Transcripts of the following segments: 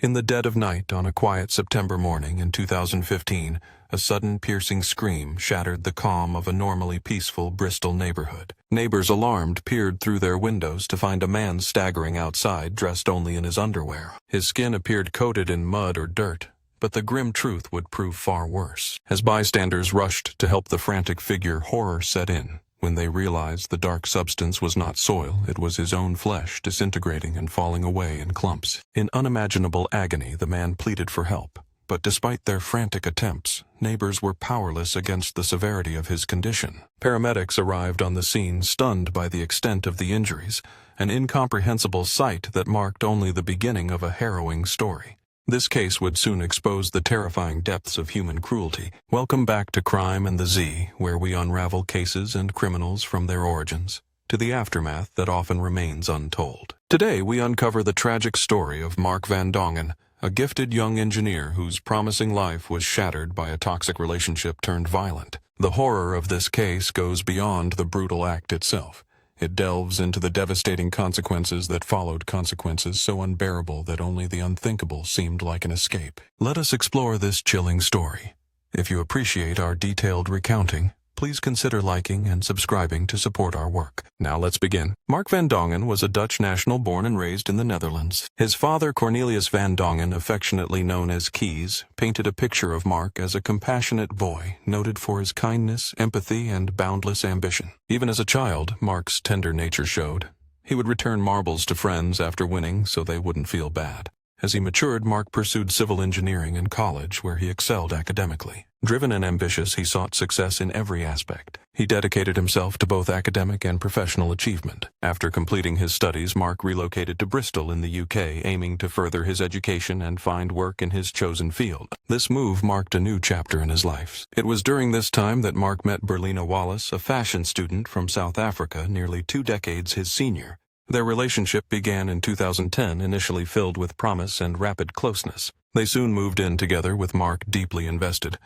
In the dead of night on a quiet September morning in 2015, a sudden piercing scream shattered the calm of a normally peaceful Bristol neighborhood. Neighbors, alarmed, peered through their windows to find a man staggering outside, dressed only in his underwear. His skin appeared coated in mud or dirt, but the grim truth would prove far worse. As bystanders rushed to help the frantic figure, horror set in. When they realized the dark substance was not soil, it was his own flesh disintegrating and falling away in clumps. In unimaginable agony, the man pleaded for help. But despite their frantic attempts, neighbors were powerless against the severity of his condition. Paramedics arrived on the scene, stunned by the extent of the injuries, an incomprehensible sight that marked only the beginning of a harrowing story. This case would soon expose the terrifying depths of human cruelty. Welcome back to Crime and the Z, where we unravel cases and criminals from their origins to the aftermath that often remains untold. Today we uncover the tragic story of Mark van Dongen, a gifted young engineer whose promising life was shattered by a toxic relationship turned violent. The horror of this case goes beyond the brutal act itself. It delves into the devastating consequences that followed, consequences so unbearable that only the unthinkable seemed like an escape. Let us explore this chilling story. If you appreciate our detailed recounting, please consider liking and subscribing to support our work. Now let's begin. Mark van Dongen was a Dutch national born and raised in the Netherlands. His father, Cornelius van Dongen, affectionately known as Kees, painted a picture of Mark as a compassionate boy, noted for his kindness, empathy, and boundless ambition. Even as a child, Mark's tender nature showed. He would return marbles to friends after winning so they wouldn't feel bad. As he matured, Mark pursued civil engineering in college, where he excelled academically. Driven and ambitious, he sought success in every aspect. He dedicated himself to both academic and professional achievement. After completing his studies, Mark relocated to Bristol in the UK, aiming to further his education and find work in his chosen field. This move marked a new chapter in his life. It was during this time that Mark met Berlina Wallace, a fashion student from South Africa, nearly 2 decades his senior. Their relationship began in 2010, initially filled with promise and rapid closeness. They soon moved in together, with Mark deeply invested,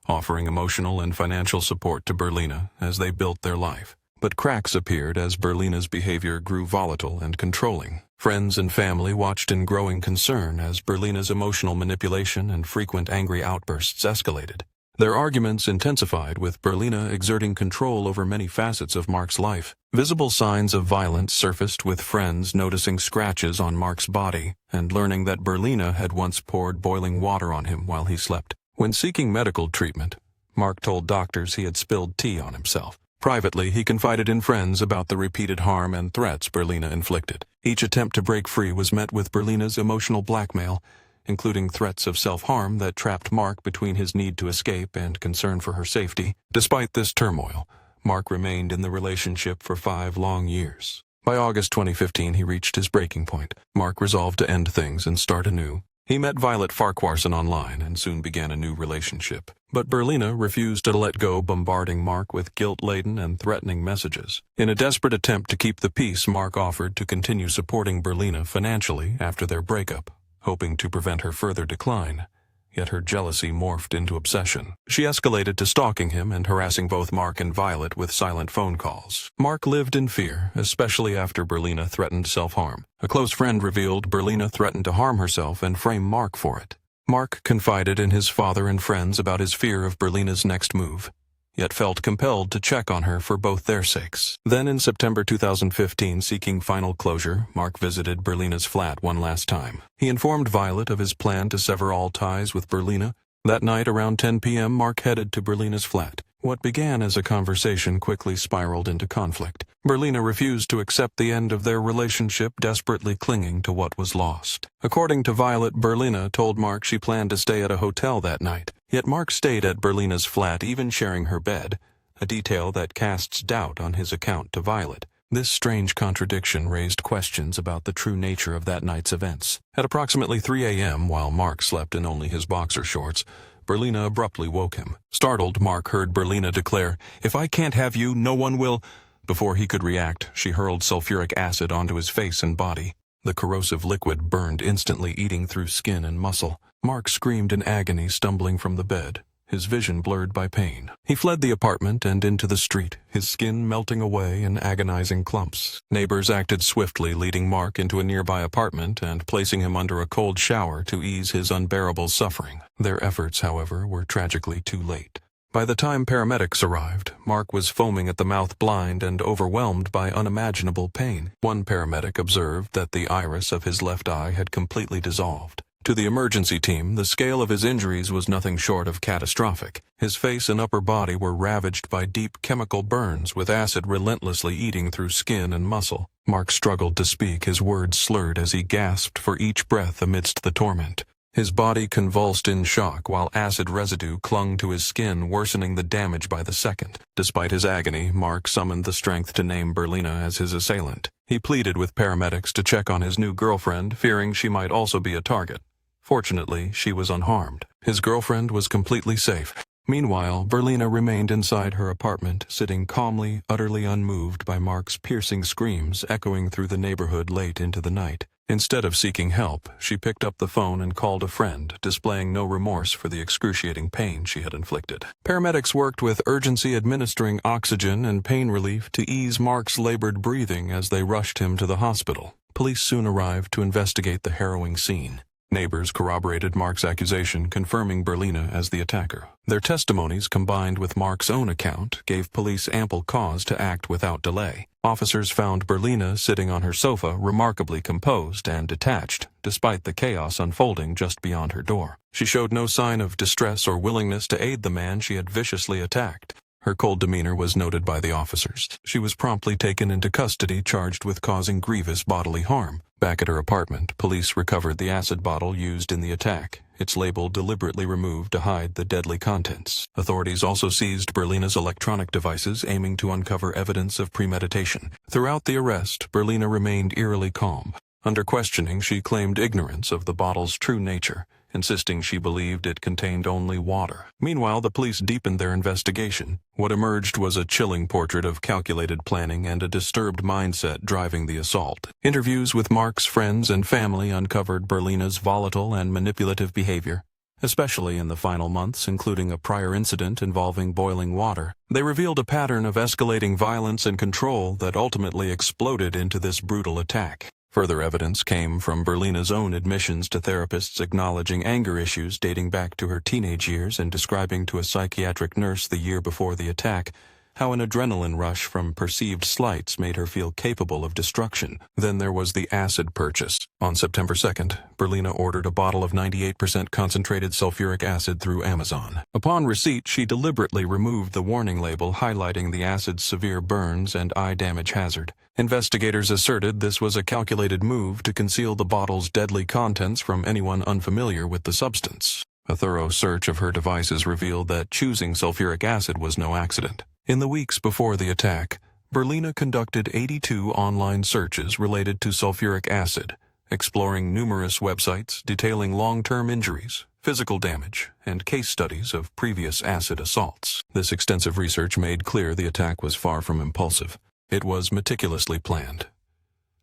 offering emotional and financial support to Berlina as they built their life. But cracks appeared as Berlina's behavior grew volatile and controlling. Friends and family watched in growing concern as Berlina's emotional manipulation and frequent angry outbursts escalated. Their arguments intensified, with Berlina exerting control over many facets of Mark's life. Visible signs of violence surfaced, with friends noticing scratches on Mark's body and learning that Berlina had once poured boiling water on him while he slept. When seeking medical treatment, Mark told doctors he had spilled tea on himself. Privately, he confided in friends about the repeated harm and threats Berlina inflicted. Each attempt to break free was met with Berlina's emotional blackmail, including threats of self-harm that trapped Mark between his need to escape and concern for her safety. Despite this turmoil, Mark remained in the relationship for 5 long years. By August 2015, he reached his breaking point. Mark resolved to end things and start anew. He met Violet Farquharson online and soon began a new relationship. But Berlina refused to let go, bombarding Mark with guilt-laden and threatening messages. In a desperate attempt to keep the peace, Mark offered to continue supporting Berlina financially after their breakup, hoping to prevent her further decline. Yet her jealousy morphed into obsession. She escalated to stalking him and harassing both Mark and Violet with silent phone calls. Mark lived in fear, especially after Berlina threatened self-harm. A close friend revealed Berlina threatened to harm herself and frame Mark for it. Mark confided in his father and friends about his fear of Berlina's next move, yet felt compelled to check on her for both their sakes. Then in September 2015, seeking final closure, Mark visited Berlina's flat one last time. He informed Violet of his plan to sever all ties with Berlina. That night around 10 p.m., Mark headed to Berlina's flat. What began as a conversation quickly spiraled into conflict. Berlina refused to accept the end of their relationship, desperately clinging to what was lost. According to Violet, Berlina told Mark she planned to stay at a hotel that night. Yet Mark stayed at Berlina's flat, even sharing her bed, a detail that casts doubt on his account to Violet. This strange contradiction raised questions about the true nature of that night's events. At approximately 3 a.m., while Mark slept in only his boxer shorts, Berlina abruptly woke him. Startled, Mark heard Berlina declare, "If I can't have you, no one will." Before he could react, she hurled sulfuric acid onto his face and body. The corrosive liquid burned instantly, eating through skin and muscle. Mark screamed in agony, stumbling from the bed, his vision blurred by pain. He fled the apartment and into the street, his skin melting away in agonizing clumps. Neighbors acted swiftly, leading Mark into a nearby apartment and placing him under a cold shower to ease his unbearable suffering. Their efforts, however, were tragically too late. By the time paramedics arrived, Mark was foaming at the mouth, blind and overwhelmed by unimaginable pain. One paramedic observed that the iris of his left eye had completely dissolved. To the emergency team, the scale of his injuries was nothing short of catastrophic. His face and upper body were ravaged by deep chemical burns, with acid relentlessly eating through skin and muscle. Mark struggled to speak, his words slurred as he gasped for each breath amidst the torment. His body convulsed in shock while acid residue clung to his skin, worsening the damage by the second. Despite his agony, Mark summoned the strength to name Berlina as his assailant. He pleaded with paramedics to check on his new girlfriend, fearing she might also be a target. Fortunately, she was unharmed. His girlfriend was completely safe. Meanwhile, Berlina remained inside her apartment, sitting calmly, utterly unmoved by Mark's piercing screams echoing through the neighborhood late into the night. Instead of seeking help, she picked up the phone and called a friend, displaying no remorse for the excruciating pain she had inflicted. Paramedics worked with urgency, administering oxygen and pain relief to ease Mark's labored breathing as they rushed him to the hospital. Police soon arrived to investigate the harrowing scene. Neighbors corroborated Mark's accusation, confirming Berlina as the attacker. Their testimonies, combined with Mark's own account, gave police ample cause to act without delay. Officers found Berlina sitting on her sofa, remarkably composed and detached, despite the chaos unfolding just beyond her door. She showed no sign of distress or willingness to aid the man she had viciously attacked. Her cold demeanor was noted by the officers. She was promptly taken into custody, charged with causing grievous bodily harm. Back at her apartment, police recovered the acid bottle used in the attack, its label deliberately removed to hide the deadly contents. Authorities also seized Berlina's electronic devices, aiming to uncover evidence of premeditation. Throughout the arrest, Berlina remained eerily calm. Under questioning, she claimed ignorance of the bottle's true nature, insisting she believed it contained only water. Meanwhile, the police deepened their investigation. What emerged was a chilling portrait of calculated planning and a disturbed mindset driving the assault. Interviews with Mark's friends and family uncovered Berlina's volatile and manipulative behavior, especially in the final months, including a prior incident involving boiling water. They revealed a pattern of escalating violence and control that ultimately exploded into this brutal attack. Further evidence came from Berlina's own admissions to therapists, acknowledging anger issues dating back to her teenage years and describing to a psychiatric nurse the year before the attack how an adrenaline rush from perceived slights made her feel capable of destruction. Then there was the acid purchase. On September 2nd, Berlina ordered a bottle of 98% concentrated sulfuric acid through Amazon. Upon receipt, she deliberately removed the warning label highlighting the acid's severe burns and eye damage hazard. Investigators asserted this was a calculated move to conceal the bottle's deadly contents from anyone unfamiliar with the substance. A thorough search of her devices revealed that choosing sulfuric acid was no accident. In the weeks before the attack, Berlina conducted 82 online searches related to sulfuric acid, exploring numerous websites detailing long-term injuries, physical damage, and case studies of previous acid assaults. This extensive research made clear the attack was far from impulsive. It was meticulously planned.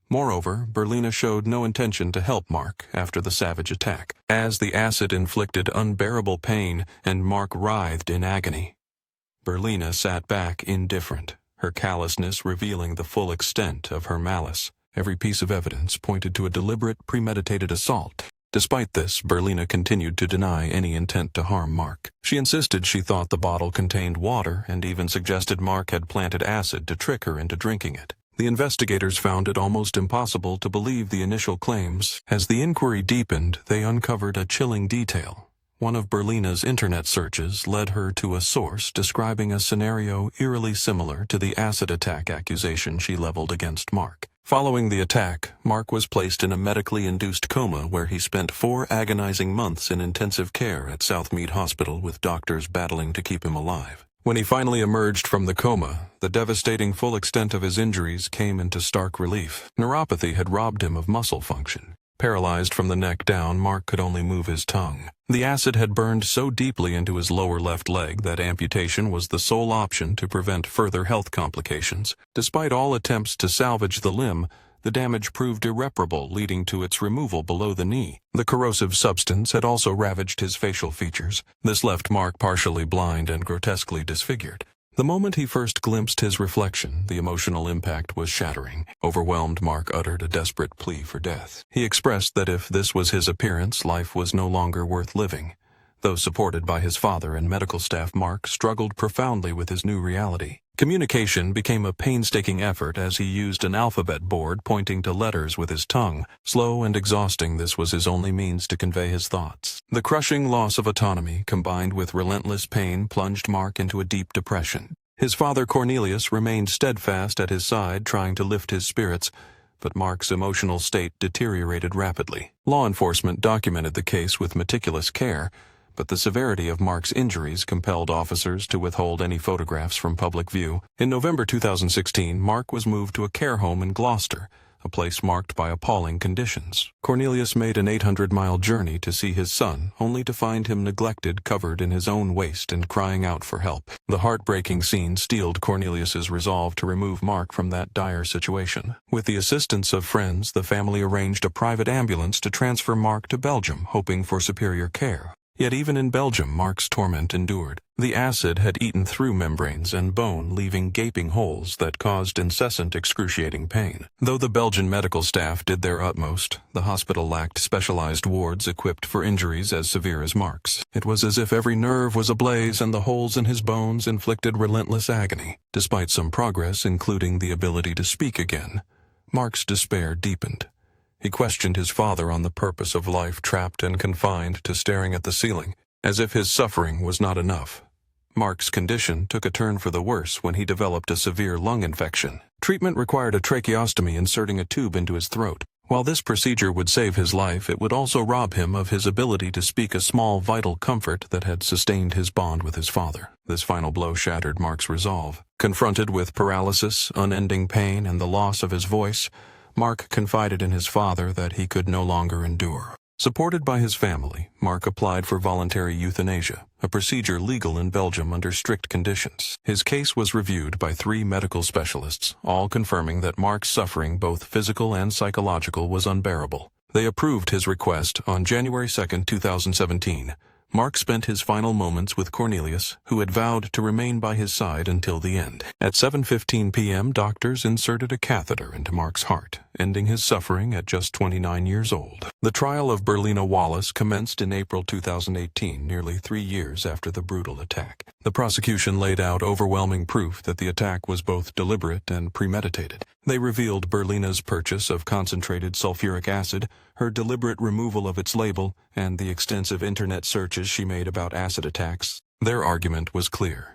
Moreover, Berlina showed no intention to help Mark after the savage attack, as the acid inflicted unbearable pain and Mark writhed in agony. Berlina sat back indifferent, her callousness revealing the full extent of her malice. Every piece of evidence pointed to a deliberate, premeditated assault. Despite this, Berlina continued to deny any intent to harm Mark. She insisted she thought the bottle contained water and even suggested Mark had planted acid to trick her into drinking it. The investigators found it almost impossible to believe the initial claims. As the inquiry deepened, they uncovered a chilling detail. One of Berlina's internet searches led her to a source describing a scenario eerily similar to the acid attack accusation she leveled against Mark. Following the attack, Mark was placed in a medically induced coma where he spent 4 agonizing months in intensive care at Southmead Hospital with doctors battling to keep him alive. When he finally emerged from the coma, the devastating full extent of his injuries came into stark relief. Neuropathy had robbed him of muscle function. Paralyzed from the neck down, Mark could only move his tongue. The acid had burned so deeply into his lower left leg that amputation was the sole option to prevent further health complications. Despite all attempts to salvage the limb, The damage proved irreparable, leading to its removal below the knee. The corrosive substance had also ravaged his facial features. This left Mark partially blind and grotesquely disfigured. The moment he first glimpsed his reflection, the emotional impact was shattering. Overwhelmed, Mark uttered a desperate plea for death. He expressed that if this was his appearance, life was no longer worth living. Though supported by his father and medical staff, Mark struggled profoundly with his new reality. Communication became a painstaking effort as he used an alphabet board pointing to letters with his tongue. Slow and exhausting, this was his only means to convey his thoughts. The crushing loss of autonomy, combined with relentless pain, plunged Mark into a deep depression. His father Cornelius remained steadfast at his side, trying to lift his spirits, but Mark's emotional state deteriorated rapidly. Law enforcement documented the case with meticulous care, but the severity of Mark's injuries compelled officers to withhold any photographs from public view. In November 2016, Mark was moved to a care home in Gloucester, a place marked by appalling conditions. Cornelius made an 800-mile journey to see his son, only to find him neglected, covered in his own waste and crying out for help. The heartbreaking scene steeled Cornelius's resolve to remove Mark from that dire situation. With the assistance of friends, the family arranged a private ambulance to transfer Mark to Belgium, hoping for superior care. Yet even in Belgium, Mark's torment endured. The acid had eaten through membranes and bone, leaving gaping holes that caused incessant, excruciating pain. Though the Belgian medical staff did their utmost, the hospital lacked specialized wards equipped for injuries as severe as Mark's. It was as if every nerve was ablaze and the holes in his bones inflicted relentless agony. Despite some progress, including the ability to speak again, Mark's despair deepened. He questioned his father on the purpose of life, trapped and confined to staring at the ceiling, as if his suffering was not enough. Mark's condition took a turn for the worse when he developed a severe lung infection. Treatment required a tracheostomy, inserting a tube into his throat. While this procedure would save his life, it would also rob him of his ability to speak, a small vital comfort that had sustained his bond with his father. This final blow shattered Mark's resolve. Confronted with paralysis, unending pain, and the loss of his voice, Mark confided in his father that he could no longer endure. Supported by his family, Mark applied for voluntary euthanasia, a procedure legal in Belgium under strict conditions. His case was reviewed by 3 medical specialists, all confirming that Mark's suffering, both physical and psychological, was unbearable. They approved his request. On January 2, 2017. Mark spent his final moments with Cornelius, who had vowed to remain by his side until the end. At 7:15 p.m., doctors inserted a catheter into Mark's heart, ending his suffering at just 29 years old. The trial of Berlina Wallace commenced in April 2018, nearly 3 years after the brutal attack. The prosecution laid out overwhelming proof that the attack was both deliberate and premeditated. They revealed Berlina's purchase of concentrated sulfuric acid, her deliberate removal of its label, and the extensive internet searches she made about acid attacks. Their argument was clear.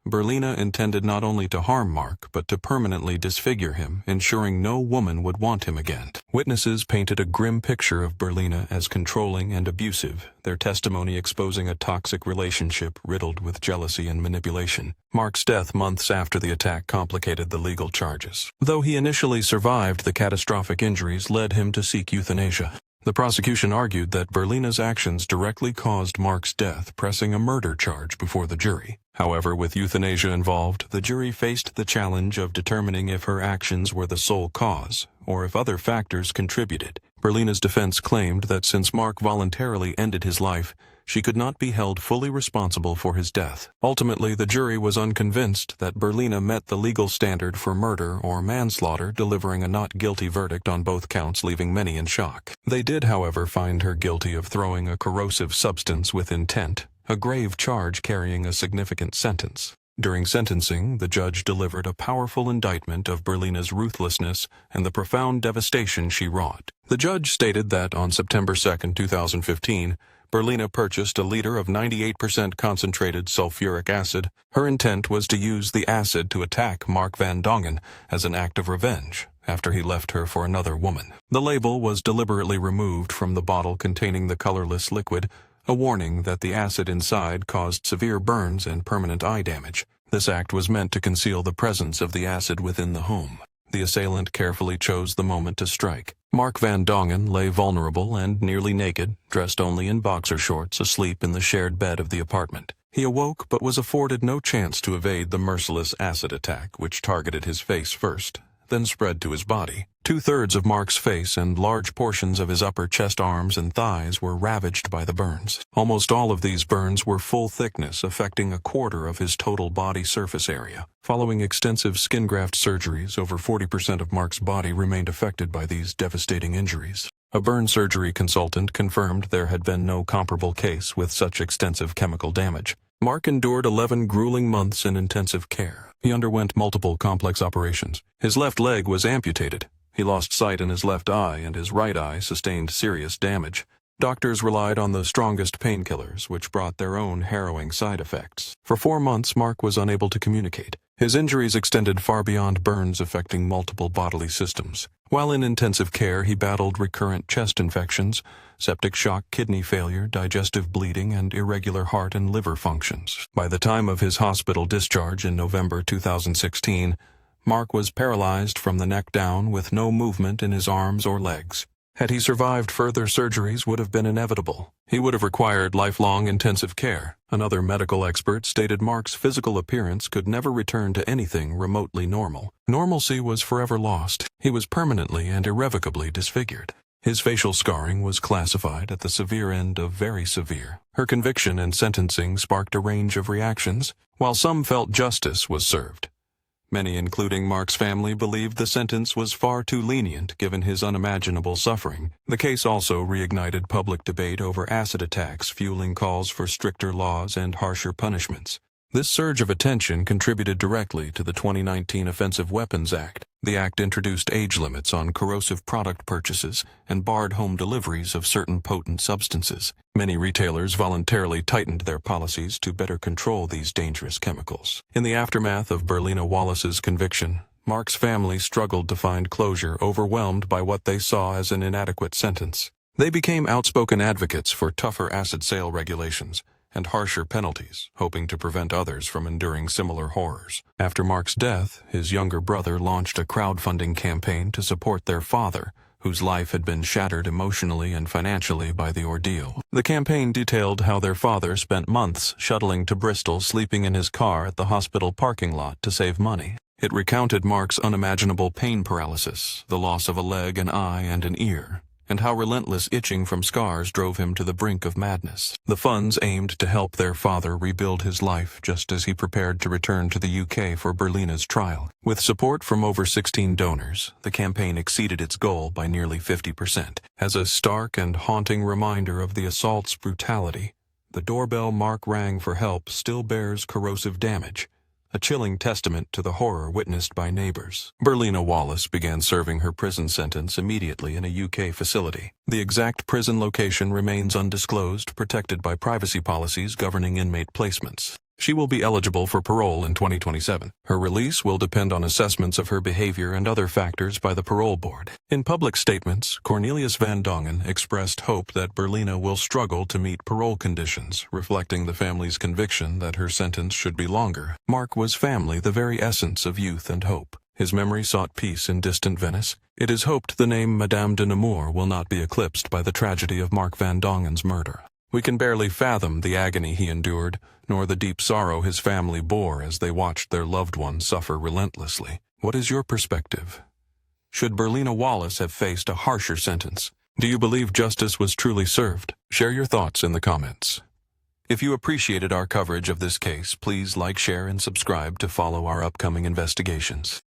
Berlina intended not only to harm Mark, but to permanently disfigure him, ensuring no woman would want him again. Witnesses painted a grim picture of Berlina as controlling and abusive, their testimony exposing a toxic relationship riddled with jealousy and manipulation. Mark's death months after the attack complicated the legal charges. Though he initially survived, the catastrophic injuries led him to seek euthanasia. The prosecution argued that Berlina's actions directly caused Mark's death, pressing a murder charge before the jury. However, with euthanasia involved, the jury faced the challenge of determining if her actions were the sole cause, or if other factors contributed. Berlina's defense claimed that since Mark voluntarily ended his life, she could not be held fully responsible for his death. Ultimately, the jury was unconvinced that Berlina met the legal standard for murder or manslaughter, delivering a not guilty verdict on both counts, leaving many in shock. They did, however, find her guilty of throwing a corrosive substance with intent, a grave charge carrying a significant sentence. During sentencing, the judge delivered a powerful indictment of Berlina's ruthlessness and the profound devastation she wrought. The judge stated that on September 2, 2015, Berlina purchased a liter of 98% concentrated sulfuric acid. Her intent was to use the acid to attack Mark van Dongen as an act of revenge after he left her for another woman. The label was deliberately removed from the bottle containing the colorless liquid, a warning that the acid inside caused severe burns and permanent eye damage. This act was meant to conceal the presence of the acid within the home. The assailant carefully chose the moment to strike. Mark van Dongen lay vulnerable and nearly naked, dressed only in boxer shorts, asleep in the shared bed of the apartment. He awoke but was afforded no chance to evade the merciless acid attack, which targeted his face first, then spread to his body. 2/3 of Mark's face and large portions of his upper chest, arms, and thighs were ravaged by the burns. Almost all of these burns were full thickness, affecting 1/4 of his total body surface area. Following extensive skin graft surgeries, over 40% of Mark's body remained affected by these devastating injuries. A burn surgery consultant confirmed there had been no comparable case with such extensive chemical damage. Mark endured 11 grueling months in intensive care. He underwent multiple complex operations. His left leg was amputated. He lost sight in his left eye, and his right eye sustained serious damage. Doctors relied on the strongest painkillers, which brought their own harrowing side effects. For 4 months, Mark was unable to communicate. His injuries extended far beyond burns, affecting multiple bodily systems. While in intensive care, he battled recurrent chest infections, septic shock, kidney failure, digestive bleeding, and irregular heart and liver functions. By the time of his hospital discharge in November 2016, Mark was paralyzed from the neck down with no movement in his arms or legs. Had he survived, further surgeries would have been inevitable. He would have required lifelong intensive care. Another medical expert stated Mark's physical appearance could never return to anything remotely normal. Normalcy was forever lost. He was permanently and irrevocably disfigured. His facial scarring was classified at the severe end of very severe. Her conviction and sentencing sparked a range of reactions. While some felt justice was served, many, including Mark's family, believed the sentence was far too lenient given his unimaginable suffering. The case also reignited public debate over acid attacks, fueling calls for stricter laws and harsher punishments. This surge of attention contributed directly to the 2019 Offensive Weapons Act. The act introduced age limits on corrosive product purchases and barred home deliveries of certain potent substances. Many retailers voluntarily tightened their policies to better control these dangerous chemicals. In the aftermath of Berlina Wallace's conviction, Mark's family struggled to find closure, overwhelmed by what they saw as an inadequate sentence. They became outspoken advocates for tougher acid sale regulations and harsher penalties, hoping to prevent others from enduring similar horrors. After Mark's death, his younger brother launched a crowdfunding campaign to support their father, whose life had been shattered emotionally and financially by the ordeal. The campaign detailed how their father spent months shuttling to Bristol, sleeping in his car at the hospital parking lot to save money. It recounted Mark's unimaginable pain paralysis, the loss of a leg, an eye, and an ear, and how relentless itching from scars drove him to the brink of madness. The funds aimed to help their father rebuild his life just as he prepared to return to the UK for Berlina's trial. With support from over 16 donors, the campaign exceeded its goal by nearly 50%. As a stark and haunting reminder of the assault's brutality, the doorbell Mark rang for help still bears corrosive damage, a chilling testament to the horror witnessed by neighbors. Berlina Wallace began serving her prison sentence immediately in a UK facility. The exact prison location remains undisclosed, protected by privacy policies governing inmate placements. She will be eligible for parole in 2027. Her release will depend on assessments of her behavior and other factors by the parole board. In public statements, Mark van Dongen expressed hope that Berlina will struggle to meet parole conditions, reflecting the family's conviction that her sentence should be longer. Mark was family, the very essence of youth and hope. His memory sought peace in distant Venice. It is hoped the name Madame de Nemours will not be eclipsed by the tragedy of Mark van Dongen's murder. We can barely fathom the agony he endured, nor the deep sorrow his family bore as they watched their loved one suffer relentlessly. What is your perspective? Should Berlina Wallace have faced a harsher sentence? Do you believe justice was truly served? Share your thoughts in the comments. If you appreciated our coverage of this case, please like, share, and subscribe to follow our upcoming investigations.